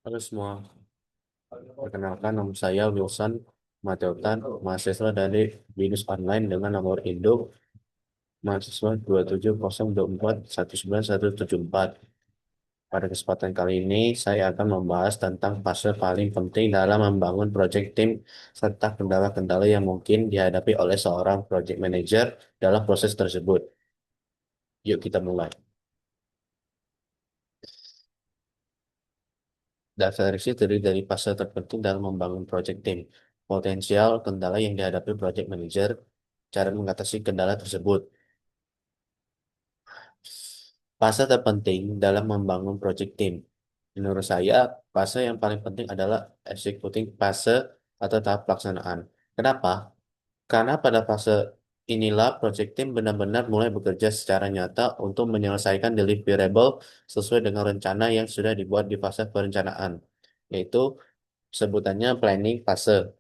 Halo semua, perkenalkan nama saya Wilson Mateutan, mahasiswa dari Binus Online dengan nomor induk mahasiswa 27024197174. Pada kesempatan kali ini, saya akan membahas tentang fase paling penting dalam membangun project team serta kendala-kendala yang mungkin dihadapi oleh seorang project manager dalam proses tersebut. Yuk kita mulai. Dasar riset terdiri dari fase terpenting dalam membangun project team, potensial kendala yang dihadapi project manager, cara mengatasi kendala tersebut. Fase terpenting dalam membangun project team. Menurut saya, fase yang paling penting adalah executing fase atau tahap pelaksanaan. Kenapa? Karena pada fase inilah project team benar-benar mulai bekerja secara nyata untuk menyelesaikan deliverable sesuai dengan rencana yang sudah dibuat di fase perencanaan, yaitu sebutannya planning fase.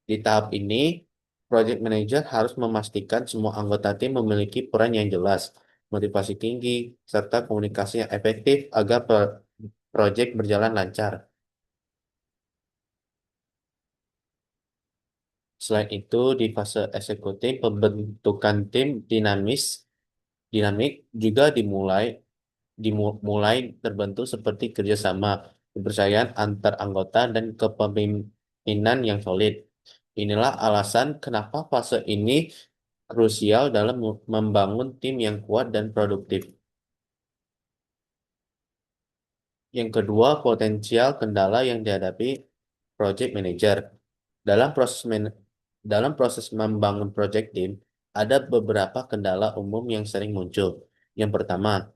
Di tahap ini, project manager harus memastikan semua anggota tim memiliki peran yang jelas, motivasi tinggi, serta komunikasi yang efektif agar project berjalan lancar. Selain itu, di fase eksekutif, pembentukan tim dinamik juga dimulai terbentuk seperti kerjasama, kepercayaan antar anggota, dan kepemimpinan yang solid. Inilah alasan kenapa fase ini krusial dalam membangun tim yang kuat dan produktif. Yang kedua, potensial kendala yang dihadapi project manager. Dalam proses dalam proses membangun project team, ada beberapa kendala umum yang sering muncul. Yang pertama,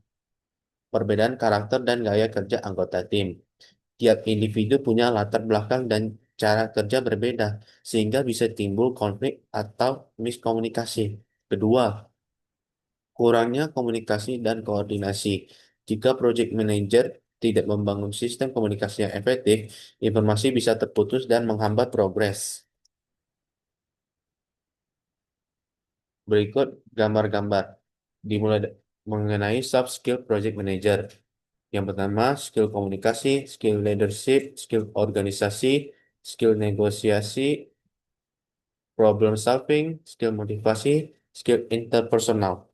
perbedaan karakter dan gaya kerja anggota tim. Tiap individu punya latar belakang dan cara kerja berbeda, sehingga bisa timbul konflik atau miskomunikasi. Kedua, kurangnya komunikasi dan koordinasi. Jika project manager tidak membangun sistem komunikasi yang efektif, informasi bisa terputus dan menghambat progres. Berikut gambar-gambar dimulai mengenai soft skill project manager. Yang pertama, skill komunikasi, skill leadership, skill organisasi, skill negosiasi, problem solving, skill motivasi, skill interpersonal.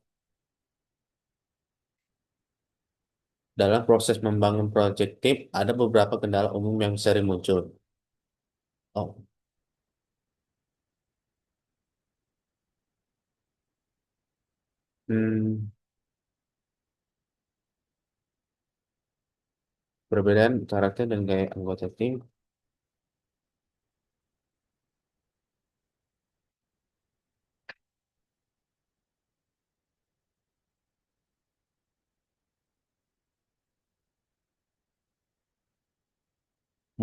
Dalam proses membangun project team, ada beberapa kendala umum yang sering muncul. Oh, hmm, perbedaan karakter dan gaya anggota tim.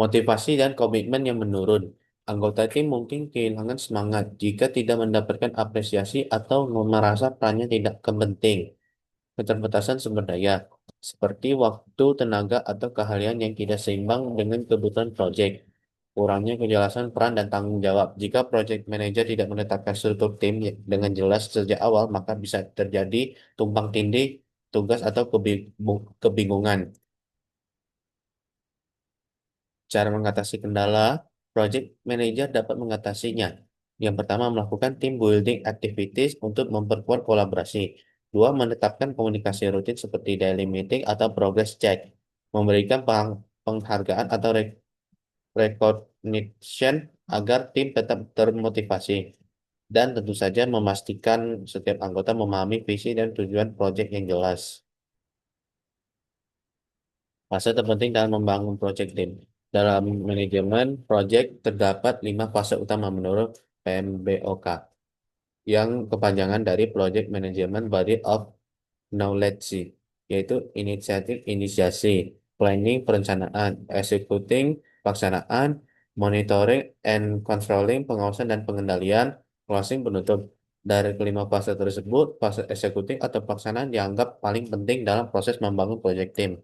Motivasi dan komitmen yang menurun. Anggota tim mungkin kehilangan semangat jika tidak mendapatkan apresiasi atau merasa perannya tidak penting. Keterbatasan sumber daya, seperti waktu, tenaga, atau keahlian yang tidak seimbang dengan kebutuhan proyek. Kurangnya kejelasan peran dan tanggung jawab. Jika project manager tidak menetapkan struktur tim dengan jelas sejak awal, maka bisa terjadi tumpang tindih tugas atau kebingungan. Cara mengatasi kendala, project manager dapat mengatasinya. Yang pertama, melakukan team building activities untuk memperkuat kolaborasi. Dua, menetapkan komunikasi rutin seperti daily meeting atau progress check. Memberikan penghargaan atau recognition agar tim tetap termotivasi. Dan tentu saja memastikan setiap anggota memahami visi dan tujuan project yang jelas. Fase terpenting dalam membangun project team. Dalam manajemen project terdapat 5 fase utama menurut PMBOK yang kepanjangan dari Project Management Body of Knowledge, yaitu inisiasi, planning perencanaan, executing pelaksanaan, monitoring and controlling pengawasan dan pengendalian, closing penutup. Dari kelima fase tersebut, fase eksekutif atau pelaksanaan dianggap paling penting dalam proses membangun project team.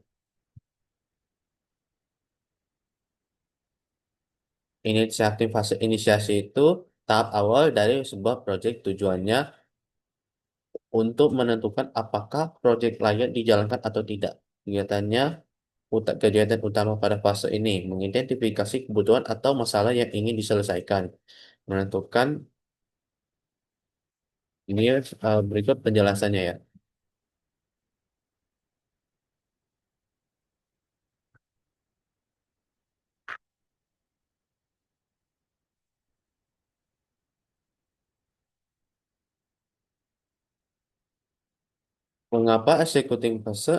Inisiatif fase inisiasi itu tahap awal dari sebuah proyek, tujuannya untuk menentukan apakah proyek layak dijalankan atau tidak. Kegiatannya kegiatan utama pada fase ini, mengidentifikasi kebutuhan atau masalah yang ingin diselesaikan, menentukan ini berikut penjelasannya ya. Mengapa executing fase?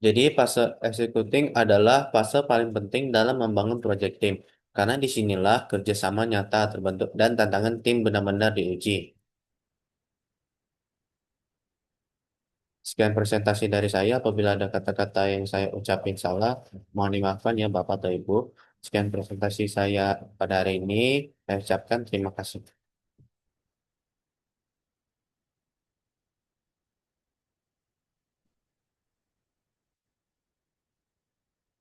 Jadi fase executing adalah fase paling penting dalam membangun project team, karena disinilah kerjasama nyata terbentuk dan tantangan tim benar-benar diuji. Sekian presentasi dari saya. Apabila ada kata-kata yang saya ucapin salah, mohon dimaafkan ya Bapak atau Ibu. Sekian presentasi saya pada hari ini. Saya ucapkan terima kasih.